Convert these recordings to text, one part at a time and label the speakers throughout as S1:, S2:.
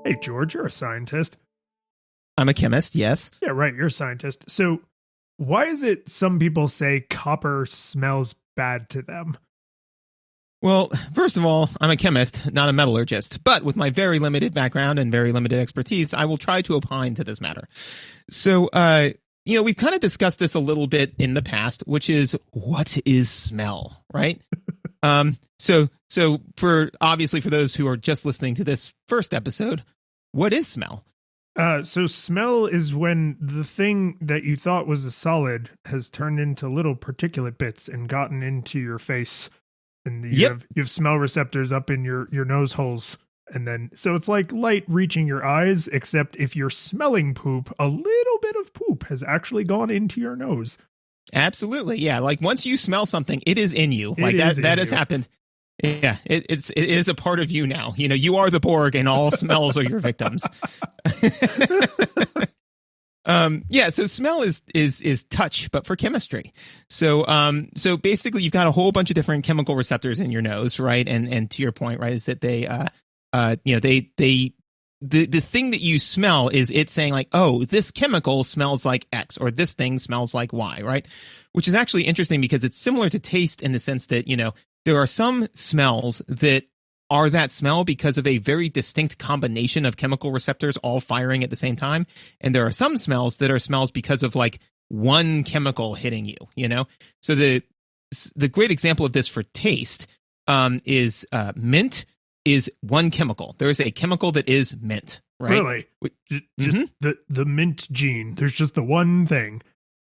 S1: Hey, George, you're a scientist.
S2: I'm a chemist, yes.
S1: Yeah, right. You're a scientist. So, why is it some people say copper smells bad to them?
S2: Well, first of all, I'm a chemist, not a metallurgist, but with my very limited background and very limited expertise, I will try to opine to this matter. So, we've kind of discussed this a little bit in the past, which is what is smell, right? So for those who are just listening to this first episode, what is smell?
S1: So smell is when the thing that you thought was a solid has turned into little particulate bits and gotten into your face, and you have smell receptors up in your nose holes, and then so it's like light reaching your eyes, except if you're smelling poop, a little bit of poop has actually gone into your nose.
S2: Absolutely, yeah. Like once you smell something, it is in you. Like that has happened. Yeah, it is a part of you now. You know, you are the Borg, and all smells are your victims. So smell is touch, but for chemistry. So basically, you've got a whole bunch of different chemical receptors in your nose, right? And to your point, right, is that the thing that you smell is it saying like, oh, this chemical smells like X, or this thing smells like Y, right? Which is actually interesting because it's similar to taste in the sense that, there are some smells that are that smell because of a very distinct combination of chemical receptors all firing at the same time. And there are some smells that are smells because of like one chemical hitting you, So the great example of this for taste is mint is one chemical. There is a chemical that is mint, right?
S1: Really? Just the mint gene. There's just the one thing.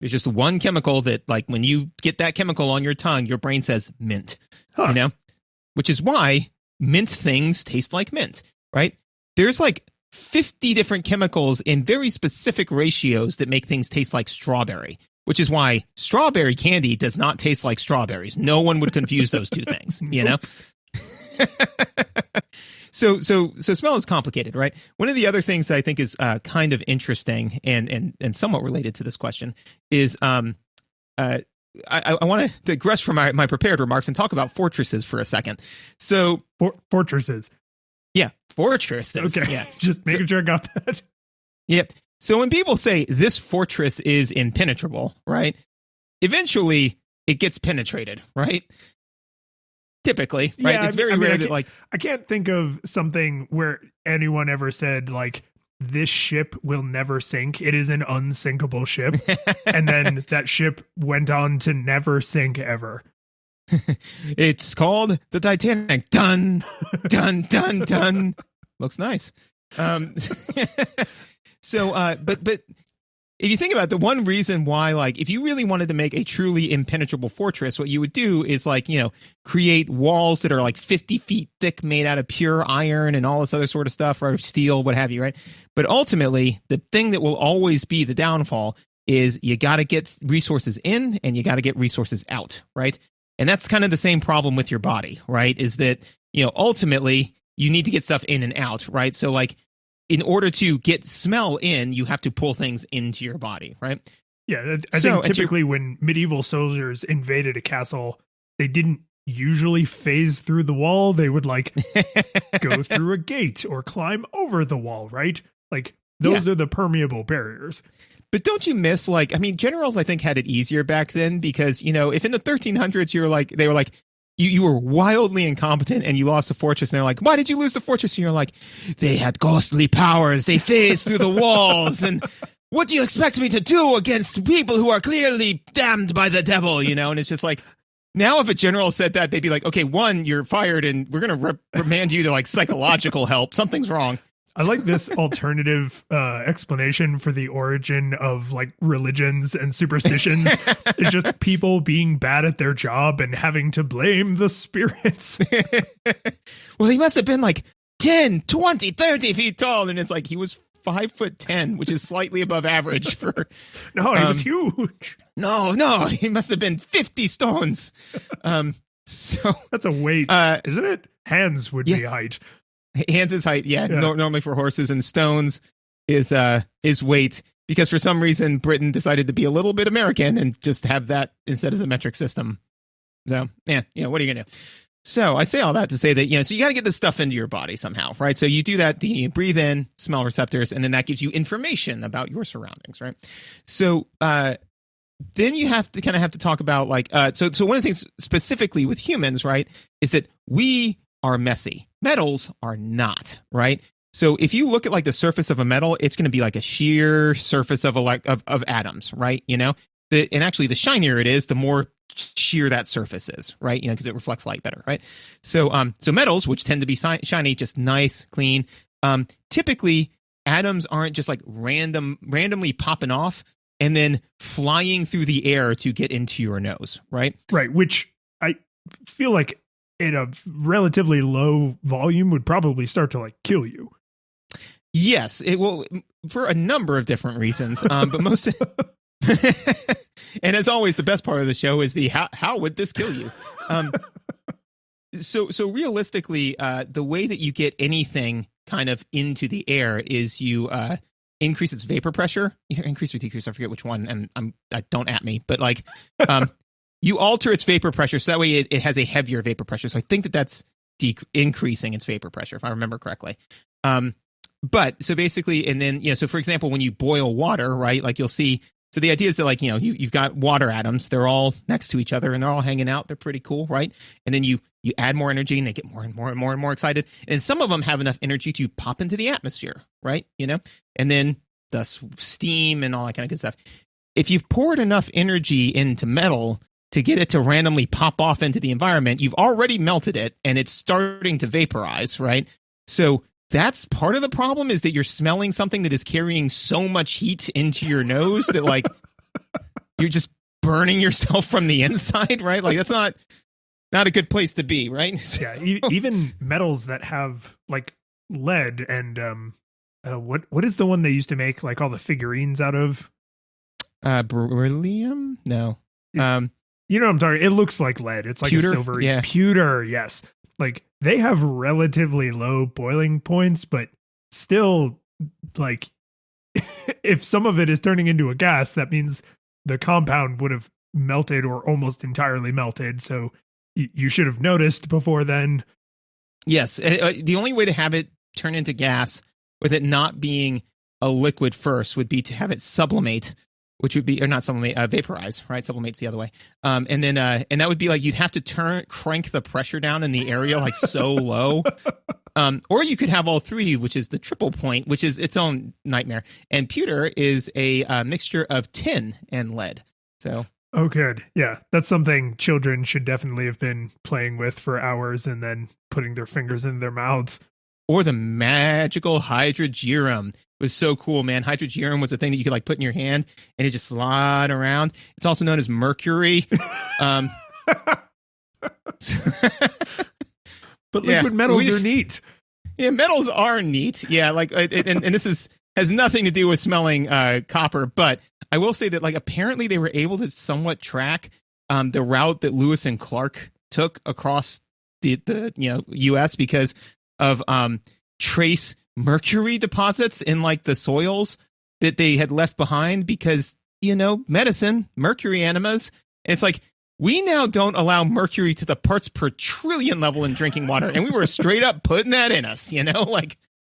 S2: There's just one chemical that, like, when you get that chemical on your tongue, your brain says mint, which is why mint things taste like mint, right? There's like 50 different chemicals in very specific ratios that make things taste like strawberry, which is why strawberry candy does not taste like strawberries. No one would confuse those two things, So smell is complicated, right? One of the other things that I think is kind of interesting and somewhat related to this question is I want to digress from my prepared remarks and talk about fortresses for a second. So
S1: fortresses.
S2: Yeah, fortresses.
S1: Okay,
S2: yeah.
S1: Just making sure I got that.
S2: Yep. So when people say this fortress is impenetrable, right? Eventually it gets penetrated, right? Typically, right?
S1: Yeah,
S2: it's very rare that, like,
S1: I can't think of something where anyone ever said, like, this ship will never sink. It is an unsinkable ship. And then that ship went on to never sink ever.
S2: It's called the Titanic. Dun, dun, dun, dun. Looks nice. But if you think about it, the one reason why, like, if you really wanted to make a truly impenetrable fortress, what you would do is, like, create walls that are like 50 feet thick, made out of pure iron and all this other sort of stuff, or steel, what have you, right? But ultimately, the thing that will always be the downfall is you got to get resources in and you got to get resources out, right? And that's kind of the same problem with your body, right? Is that, ultimately, you need to get stuff in and out, right? So, like, in order to get smell in, you have to pull things into your body, right?
S1: Yeah, I think typically when medieval soldiers invaded a castle, they didn't usually phase through the wall. They would, like, go through a gate or climb over the wall, right? Like, those are the permeable barriers.
S2: But don't you miss, like, I mean, generals, I think, had it easier back then because, if in the 1300s they were like, you were wildly incompetent and you lost the fortress, and they're like, why did you lose the fortress? And you're like, they had ghostly powers. They phased through the walls. And what do you expect me to do against people who are clearly damned by the devil? And it's just like, now if a general said that, they'd be like, okay, one, you're fired and we're going to remand you to, like, psychological help. Something's wrong.
S1: I like this alternative explanation for the origin of, like, religions and superstitions. It's just people being bad at their job and having to blame the spirits.
S2: Well, he must have been like 10, 20, 30 feet tall. And it's like, he was 5'10", which is slightly above average for...
S1: No, he was huge.
S2: No, he must have been 50 stones. So
S1: that's a weight, isn't it? Hands would be height.
S2: Hands is height, yeah. Normally for horses, and stones is weight, because for some reason Britain decided to be a little bit American and just have that instead of the metric system. So, what are you gonna do? So I say all that to say that, so you got to get this stuff into your body somehow, right? So you do that, you breathe in smell receptors, and then that gives you information about your surroundings, right? So then you have to talk about so one of the things specifically with humans, right, is that we are messy. Metals are not, right? So if you look at the surface of a metal, it's going to be like a sheer surface of atoms, right? And actually the shinier it is, the more sheer that surface is, right? Because it reflects light better, right? So metals, which tend to be shiny, just nice, clean. Typically, atoms aren't just randomly popping off and then flying through the air to get into your nose, right?
S1: Right, which I feel like in a relatively low volume would probably start to kill you.
S2: Yes, it will, for a number of different reasons, but most. And as always, the best part of the show is the how would this kill you? So realistically, the way that you get anything kind of into the air is you increase its vapor pressure, either increase or decrease. I forget which one, and don't at me, but you alter its vapor pressure so that way it has a heavier vapor pressure. So I think that's increasing its vapor pressure, if I remember correctly. But so basically, and then so for example, when you boil water, right, you'll see. So the idea is that you've got water atoms, they're all next to each other and they're all hanging out. They're pretty cool, right? And then you add more energy and they get more and more and more and more excited. And some of them have enough energy to pop into the atmosphere, right? And then thus steam and all that kind of good stuff. If you've poured enough energy into metal to get it to randomly pop off into the environment, you've already melted it and it's starting to vaporize, right? So that's part of the problem, is that you're smelling something that is carrying so much heat into your nose that you're just burning yourself from the inside, right? That's not a good place to be, right?
S1: Yeah, even metals that have lead and what is the one they used to make all the figurines out of?
S2: Beryllium? No.
S1: You know what I'm talking? It looks like lead. It's
S2: pewter?
S1: A silvery
S2: Yeah.
S1: pewter. Yes. They have relatively low boiling points, but still, if some of it is turning into a gas, that means the compound would have melted or almost entirely melted. So you should have noticed before then.
S2: Yes. The only way to have it turn into gas with it not being a liquid first would be to have it sublimate, which would be, or not sublimate, vaporize, right? Sublimate's the other way. And then that would be you'd have to crank the pressure down in the area so low. Or you could have all three, which is the triple point, which is its own nightmare. And pewter is a mixture of tin and lead. So.
S1: Oh, good. Yeah, that's something children should definitely have been playing with for hours and then putting their fingers in their mouths.
S2: Or the magical hydrogeum. Was so cool, man. Hydrogeum was a thing that you could put in your hand and it just slide around. It's also known as mercury.
S1: But liquid metals are neat.
S2: Yeah, metals are neat. Yeah, and this has nothing to do with smelling copper, but I will say that apparently they were able to somewhat track the route that Lewis and Clark took across the U.S. because of trace mercury deposits in the soils that they had left behind because, medicine, mercury enemas. And it's we now don't allow mercury to the parts per trillion level in drinking water. And we were straight up putting that in us,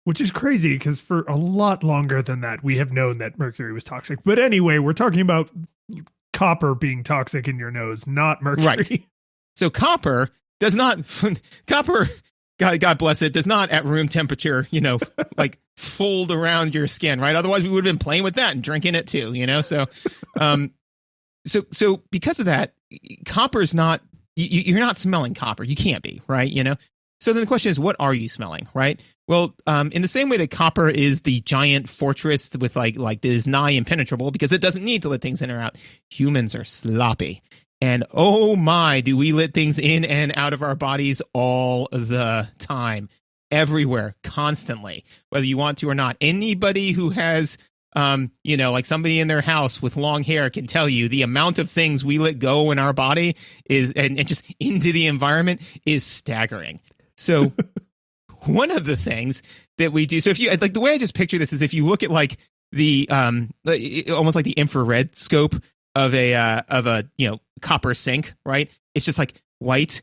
S1: Which is crazy because for a lot longer than that, we have known that mercury was toxic. But anyway, we're talking about copper being toxic in your nose, not mercury.
S2: Right. So copper does not, God bless it, does not at room temperature, fold around your skin, right? Otherwise we would have been playing with that and drinking it too, So, so because of that, copper is not, you're not smelling copper. You can't be, right? So then the question is, what are you smelling, right? Well, in the same way that copper is the giant fortress with that is nigh impenetrable because it doesn't need to let things in or out, humans are sloppy. And oh my, do we let things in and out of our bodies all the time, everywhere, constantly, whether you want to or not. Anybody who has, somebody in their house with long hair can tell you the amount of things we let go in our body is, and just into the environment is staggering. So one of the things that we do, so if you, the way I just picture this is if you look at the, almost like the infrared scope of a copper sink, right? It's just white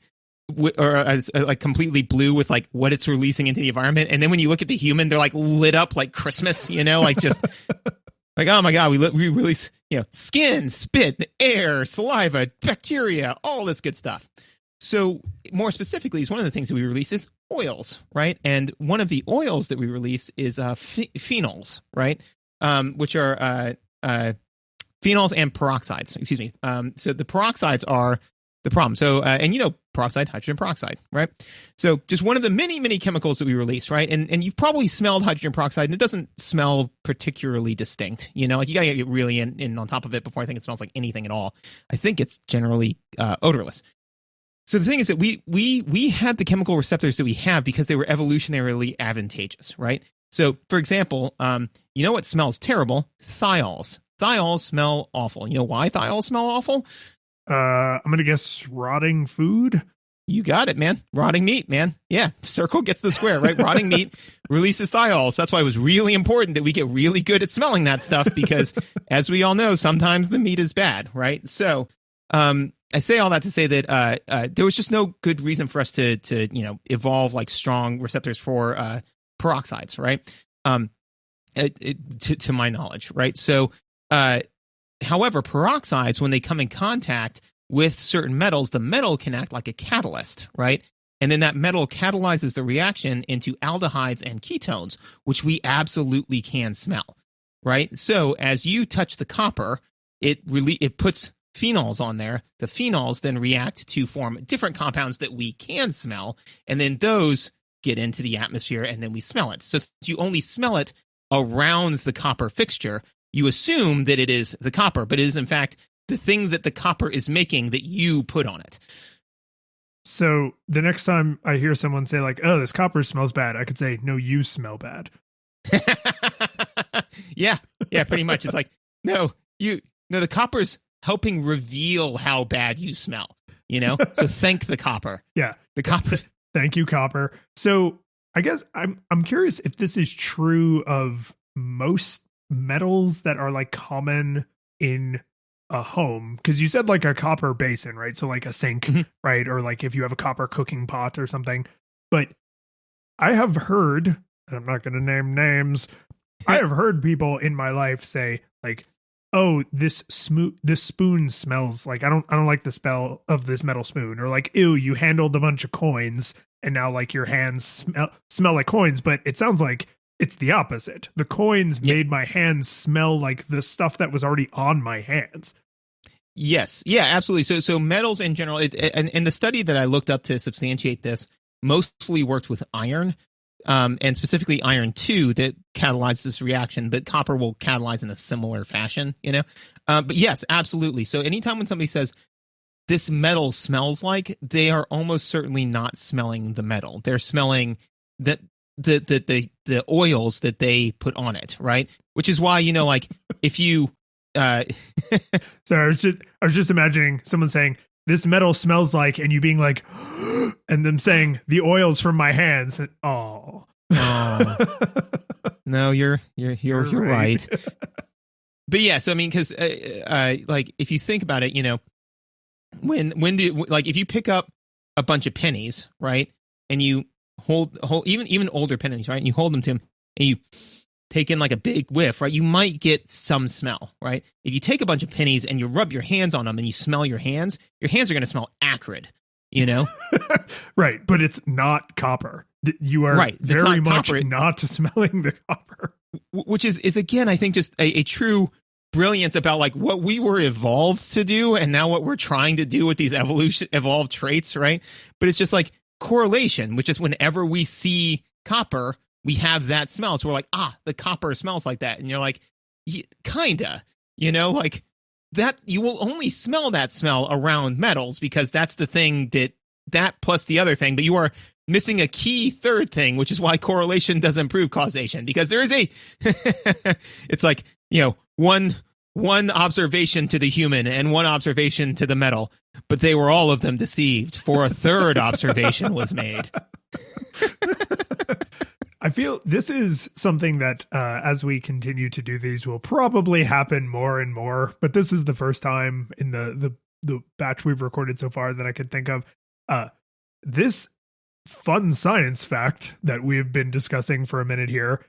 S2: or like completely blue with like what it's releasing into the environment. And then when you look at the human, they're like lit up like Christmas, like just like, oh my God, we release, skin, spit, air, saliva, bacteria, all this good stuff. So more specifically, is one of the things that we release is oils, right? And one of the oils that we release is phenols, right? Which are phenols and peroxides, excuse me. So the peroxides are the problem. So, and peroxide, hydrogen peroxide, right? So just one of the many, many chemicals that we release, right? And you've probably smelled hydrogen peroxide, and it doesn't smell particularly distinct, like you gotta get really in on top of it before I think it smells like anything at all. I think it's generally odorless. So the thing is that we had the chemical receptors that we have because they were evolutionarily advantageous, right? So, for example, what smells terrible? Thiols. Thiols smell awful. You know why thiols smell awful?
S1: I'm going to guess rotting food.
S2: You got it, man. Rotting meat, man. Yeah, circle gets the square, right? Rotting meat releases thiols. That's why it was really important that we get really good at smelling that stuff because, as we all know, sometimes the meat is bad, right? So, I say all that to say that there was just no good reason for us to evolve like strong receptors for peroxides, right? To my knowledge, right? So, however, peroxides, when they come in contact with certain metals, the metal can act like a catalyst, right? And then that metal catalyzes the reaction into aldehydes and ketones, which we absolutely can smell, right? So as you touch the copper, it puts phenols on there. The phenols then react to form different compounds that we can smell, and then those get into the atmosphere, and then we smell it. So since you only smell it around the copper fixture, you assume that it is the copper, but it is in fact the thing that the copper is making that you put on it.
S1: So the next time I hear someone say like, oh, this copper smells bad, I could say, no, you smell bad.
S2: Yeah, pretty much. It's like, no, the copper's helping reveal how bad you smell, So thank the copper.
S1: Yeah.
S2: The copper.
S1: Thank you, copper. So I guess I'm curious if this is true of most metals that are like common in a home, because you said like a copper basin, right? So like a sink, mm-hmm. right? Or like if you have a copper cooking pot or something. But I have heard, and I'm not going to name names, I have heard people in my life say like, oh, this spoon smells like, I don't like the smell of this metal spoon, or like, ew, you handled a bunch of coins and now like your hands smell like coins. But it sounds like it's the opposite. The coins made my hands smell like the stuff that was already on my hands.
S2: Yes. Yeah, absolutely. So metals in general, and the study that I looked up to substantiate this mostly worked with iron, and specifically iron 2 that catalyzes this reaction, but copper will catalyze in a similar fashion, But yes, absolutely. So anytime when somebody says this metal smells like, they are almost certainly not smelling the metal. They're smelling the oils that they put on it, right? Which is why, like if you
S1: so I was just imagining someone saying this metal smells like, and you being like and them saying the oils from my hands. Oh.
S2: No, you're right. But yeah, so I mean, because like if you think about it, when if you pick up a bunch of pennies, right, and you hold even older pennies, right, and you hold them to them, and you take in like a big whiff, right, you might get some smell, right? If you take a bunch of pennies and you rub your hands on them and you smell your hands are going to smell acrid,
S1: Right, but it's not copper. You are right. Very much not smelling the copper.
S2: Which is again, I think, just a true brilliance about like what we were evolved to do and now what we're trying to do with these evolved traits, right? But it's just like correlation, which is whenever we see copper, we have that smell. So we're like, the copper smells like that. And you're like, kinda, like that you will only smell that smell around metals because that's the thing that plus the other thing, but you are missing a key third thing, which is why correlation doesn't prove causation, because there is it's like, one observation to the human and one observation to the metal, but they were all of them deceived, for a third observation was made.
S1: I feel this is something that as we continue to do these will probably happen more and more, but this is the first time in the batch we've recorded so far that I could think of this fun science fact that we've been discussing for a minute here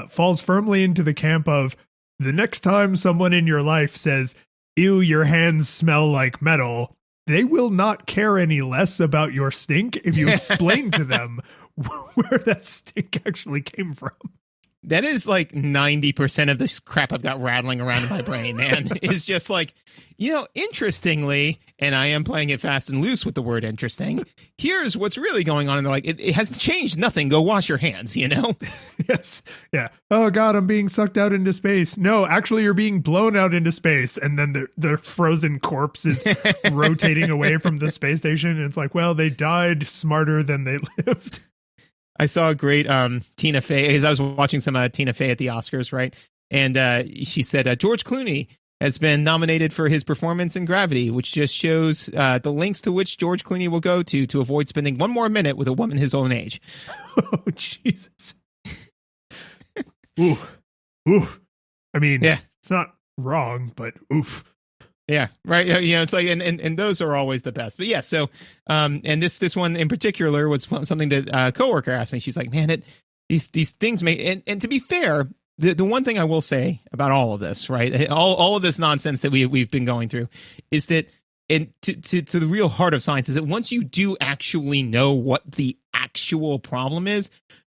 S1: falls firmly into the camp of the next time someone in your life says, ew, your hands smell like metal, they will not care any less about your stink if you explain to them where that stink actually came from.
S2: That is like 90% of this crap I've got rattling around in my brain, man. Is just like, interestingly, and I am playing it fast and loose with the word interesting, here's what's really going on. And they're like, it has changed nothing. Go wash your hands,
S1: Yes. Yeah. Oh, God, I'm being sucked out into space. No, actually, you're being blown out into space. And then the frozen corpse is rotating away from the space station. And it's like, well, they died smarter than they lived.
S2: I saw a great Tina Fey, because I was watching some Tina Fey at the Oscars, right? And she said, George Clooney has been nominated for his performance in Gravity, which just shows the lengths to which George Clooney will go to avoid spending one more minute with a woman his own age.
S1: Oh, Jesus. Ooh. Ooh. I mean,
S2: yeah.
S1: It's not wrong, but oof.
S2: Yeah, right. It's like, and those are always the best. But yeah, so, and this one in particular was something that a coworker asked me. She's like, man, these things may, and to be fair, the one thing I will say about all of this, right, all of this nonsense that we've been going through, is that, and to the real heart of science, is that once you do actually know what the actual problem is,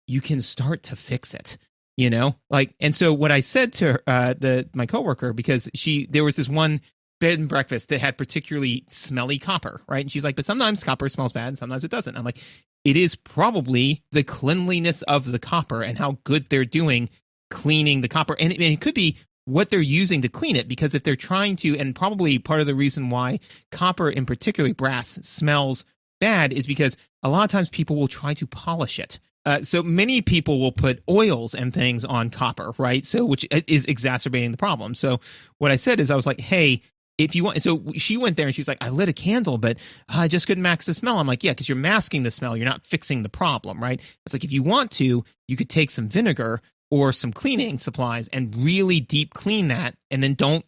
S2: you can start to fix it. And so what I said to my coworker, because there was this one bed and breakfast that had particularly smelly copper, right? And she's like, but sometimes copper smells bad and sometimes it doesn't. I'm like, it is probably the cleanliness of the copper and how good they're doing cleaning the copper. And it could be what they're using to clean it, because if they're trying to, and probably part of the reason why copper, and particularly brass, smells bad is because a lot of times people will try to polish it. So many people will put oils and things on copper, right? So which is exacerbating the problem. So what I said is I was like, hey, if you want, so she went there and she's like, I lit a candle, but I just couldn't mask the smell. I'm like, yeah, because you're masking the smell. You're not fixing the problem, right? It's like, if you want to, you could take some vinegar or some cleaning supplies and really deep clean that. And then don't,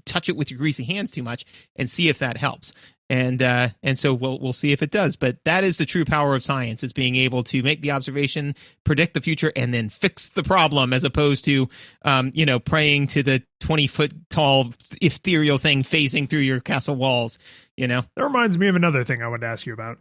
S2: touch it with your greasy hands too much and see if that helps. And so we'll see if it does. But that is the true power of science, is being able to make the observation, predict the future, and then fix the problem, as opposed to, praying to the 20-foot tall ethereal thing phasing through your castle walls.
S1: That reminds me of another thing I wanted to ask you about.